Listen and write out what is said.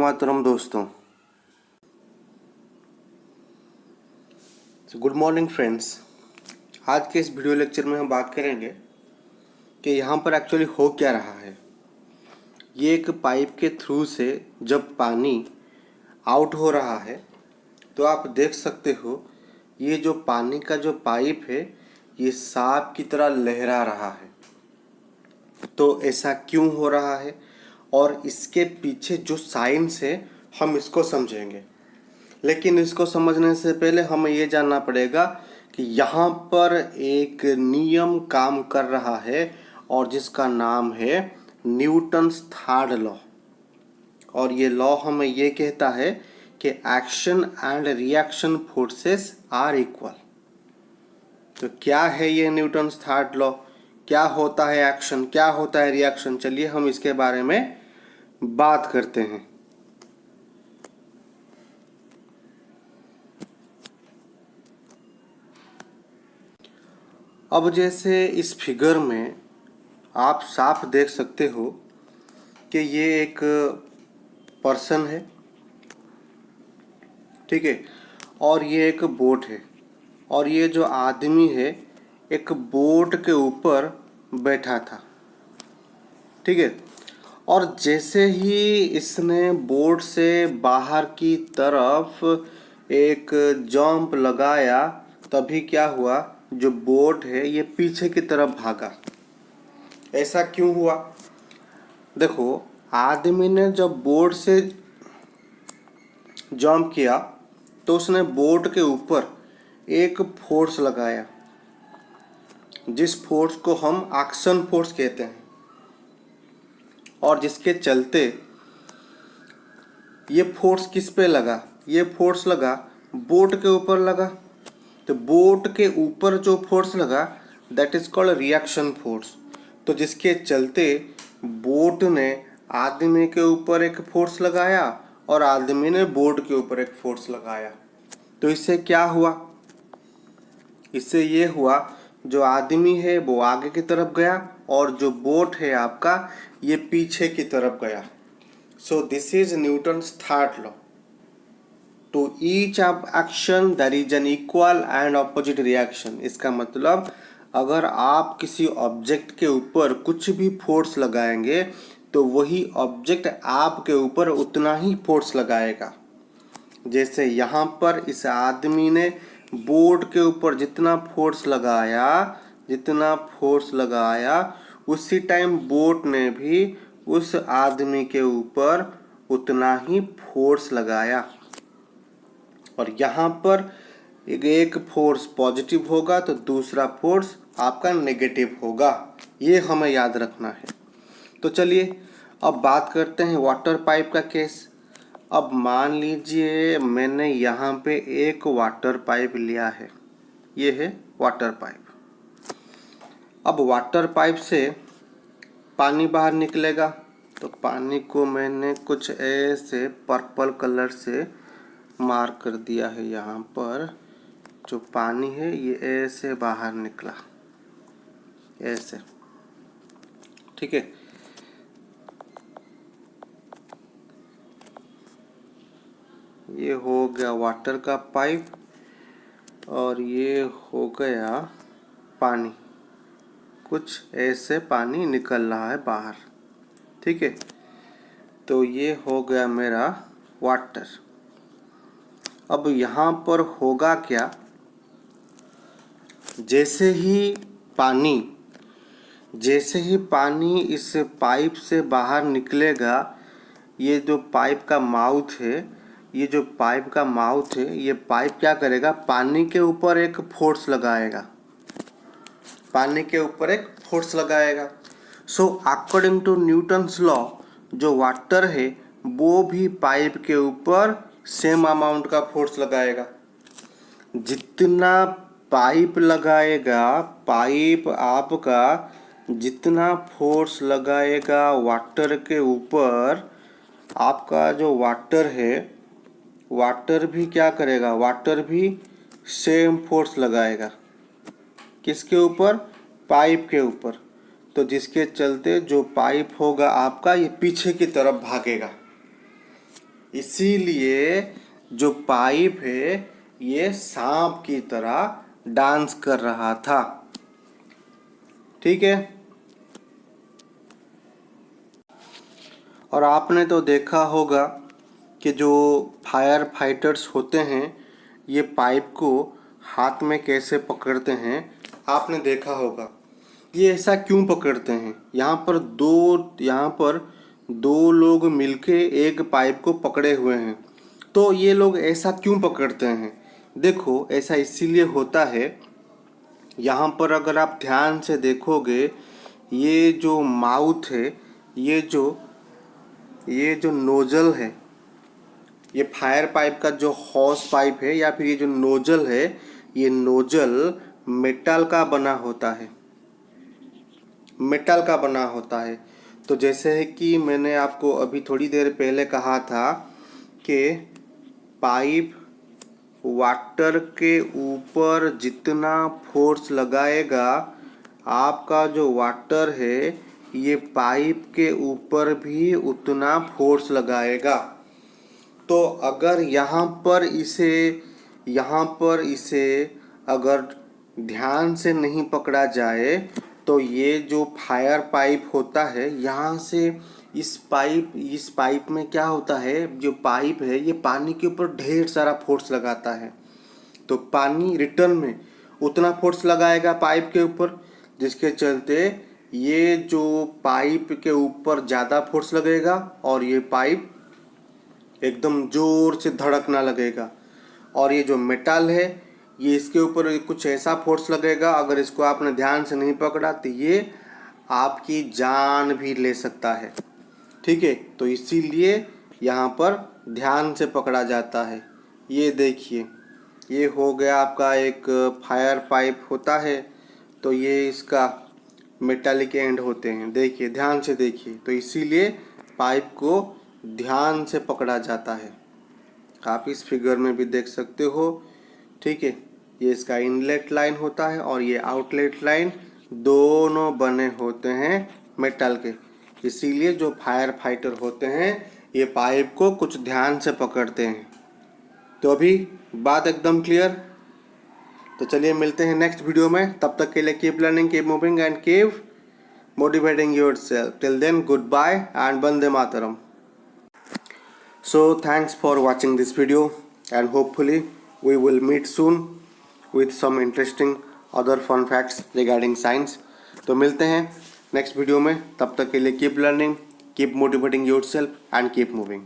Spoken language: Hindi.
मातरम दोस्तों। Good morning friends. आज के इस वीडियो लेक्चर में हम बात करेंगे कि यहाँ पर एक्चुअली हो क्या रहा है। ये एक पाइप के थ्रू से जब पानी आउट हो रहा है तो आप देख सकते हो ये जो पानी का जो पाइप है ये सांप की तरह लहरा रहा है। तो ऐसा क्यों हो रहा है और इसके पीछे जो साइंस है हम इसको समझेंगे। लेकिन इसको समझने से पहले हमें ये जानना पड़ेगा कि यहाँ पर एक नियम काम कर रहा है और जिसका नाम है न्यूटन्स थर्ड लॉ। और ये लॉ हमें ये कहता है कि action and reaction forces are equal. तो क्या है ये न्यूटन्स थर्ड लॉ, क्या होता है एक्शन, क्या होता है रिएक्शन, चलिए हम इसके बारे में बात करते हैं। अब जैसे इस फिगर में आप साफ देख सकते हो कि ये एक पर्सन है, ठीक है, और ये एक बोट है और ये जो आदमी है एक बोट के ऊपर बैठा था, ठीक है। और जैसे ही इसने बोट से बाहर की तरफ एक जंप लगाया तभी क्या हुआ, जो बोट है ये पीछे की तरफ भागा। ऐसा क्यों हुआ? देखो, आदमी ने जब बोट से जंप किया तो उसने बोट के ऊपर एक फोर्स लगाया जिस फोर्स को हम एक्शन फोर्स कहते हैं, और जिसके चलते ये फोर्स किस पे लगा, ये फोर्स लगा बोट के ऊपर लगा। तो बोट के ऊपर जो फोर्स लगा that is called reaction force. तो जिसके चलते बोट ने आदमी के ऊपर एक फोर्स लगाया और आदमी ने बोट के ऊपर एक फोर्स लगाया। तो इससे क्या हुआ, इससे ये हुआ जो आदमी है वो आगे की तरफ गया और जो बोट है आपका ये पीछे की तरफ गया। So this is Newton's third law. To each of action there is an equal and opposite reaction. इसका मतलब अगर आप किसी ऑब्जेक्ट के ऊपर कुछ भी फोर्स लगाएंगे तो वही ऑब्जेक्ट आपके ऊपर उतना ही फोर्स लगाएगा। जैसे यहाँ पर इस आदमी ने बोर्ड के ऊपर जितना फोर्स लगाया उसी टाइम बोट ने भी उस आदमी के ऊपर उतना ही फोर्स लगाया। और यहाँ पर एक फोर्स पॉजिटिव होगा तो दूसरा फोर्स आपका नेगेटिव होगा, ये हमें याद रखना है। तो चलिए अब बात करते हैं वाटर पाइप का केस। अब मान लीजिए मैंने यहाँ पे एक वाटर पाइप लिया है, ये है वाटर पाइप। अब वाटर पाइप से पानी बाहर निकलेगा तो पानी को मैंने कुछ ऐसे पर्पल कलर से मार्क कर दिया है। यहाँ पर जो पानी है ये ऐसे बाहर निकला, ऐसे, ठीक है। ये हो गया वाटर का पाइप और ये हो गया पानी, कुछ ऐसे पानी निकल रहा है बाहर, ठीक है। तो ये हो गया मेरा वाटर। अब यहाँ पर होगा क्या, जैसे ही पानी इस पाइप से बाहर निकलेगा, ये जो पाइप का माउथ है, ये पाइप क्या करेगा, पानी के ऊपर एक फोर्स लगाएगा। So according to Newton's law जो वाटर है वो भी पाइप के ऊपर सेम अमाउंट का फोर्स लगाएगा। जितना पाइप आपका जितना फोर्स लगाएगा वाटर के ऊपर, आपका जो वाटर है वाटर भी क्या करेगा, वाटर भी सेम फोर्स लगाएगा। किसके ऊपर? पाइप के ऊपर। तो जिसके चलते जो पाइप होगा आपका ये पीछे की तरफ भागेगा। इसीलिए जो पाइप है ये सांप की तरह डांस कर रहा था। ठीक है। और आपने तो देखा होगा कि जो फायर फाइटर्स होते हैं ये पाइप को हाथ में कैसे पकड़ते हैं, आपने देखा होगा। ये ऐसा क्यों पकड़ते हैं? यहाँ पर दो लोग मिलके एक पाइप को पकड़े हुए हैं। तो ये लोग ऐसा क्यों पकड़ते हैं? देखो, ऐसा इसीलिए होता है, यहाँ पर अगर आप ध्यान से देखोगे, ये जो माउथ है, ये जो नोजल है, ये फायर पाइप का जो हॉस पाइप है या फिर ये जो नोजल है, ये नोजल मेटल का बना होता है। मेटल का बना होता है। तो जैसे है कि मैंने आपको अभी थोड़ी देर पहले कहा था कि पाइप वाटर के ऊपर जितना फोर्स लगाएगा, आपका जो वाटर है ये पाइप के ऊपर भी उतना फोर्स लगाएगा। तो अगर यहाँ पर इसे अगर ध्यान से नहीं पकड़ा जाए तो ये जो फायर पाइप होता है, यहाँ से इस पाइप में क्या होता है, जो पाइप है ये पानी के ऊपर ढेर सारा फोर्स लगाता है। तो पानी रिटर्न में उतना फोर्स लगाएगा पाइप के ऊपर, जिसके चलते ये जो पाइप के ऊपर ज़्यादा फोर्स लगेगा और ये पाइप एकदम जोर से धड़कना लगेगा। और ये जो मेटल है ये इसके ऊपर कुछ ऐसा फोर्स लगेगा, अगर इसको आपने ध्यान से नहीं पकड़ा तो ये आपकी जान भी ले सकता है। ठीक है। तो इसीलिए यहाँ पर ध्यान से पकड़ा जाता है। ये देखिए, ये हो गया आपका एक फायर पाइप होता है, तो ये इसका मेटालिक एंड होते हैं। देखिए, ध्यान से देखिए। तो इसीलिए पाइप को ध्यान से पकड़ा जाता है। आप इस फिगर में भी देख सकते हो। ठीक है। ये इसका इनलेट लाइन होता है और ये आउटलेट लाइन, दोनों बने होते हैं मेटल के। इसीलिए जो फायर फाइटर होते हैं ये पाइप को कुछ ध्यान से पकड़ते हैं। तो अभी बात एकदम क्लियर। तो चलिए मिलते हैं नेक्स्ट वीडियो में। तब तक के लिए keep learning, keep moving and keep motivating yourself. Till then, good bye and Vande Mataram. So thanks for watching this video and hopefully we will meet soon with some interesting other fun facts regarding science. तो मिलते हैं नेक्स्ट वीडियो में। तब तक के लिए keep learning, keep motivating yourself and keep moving.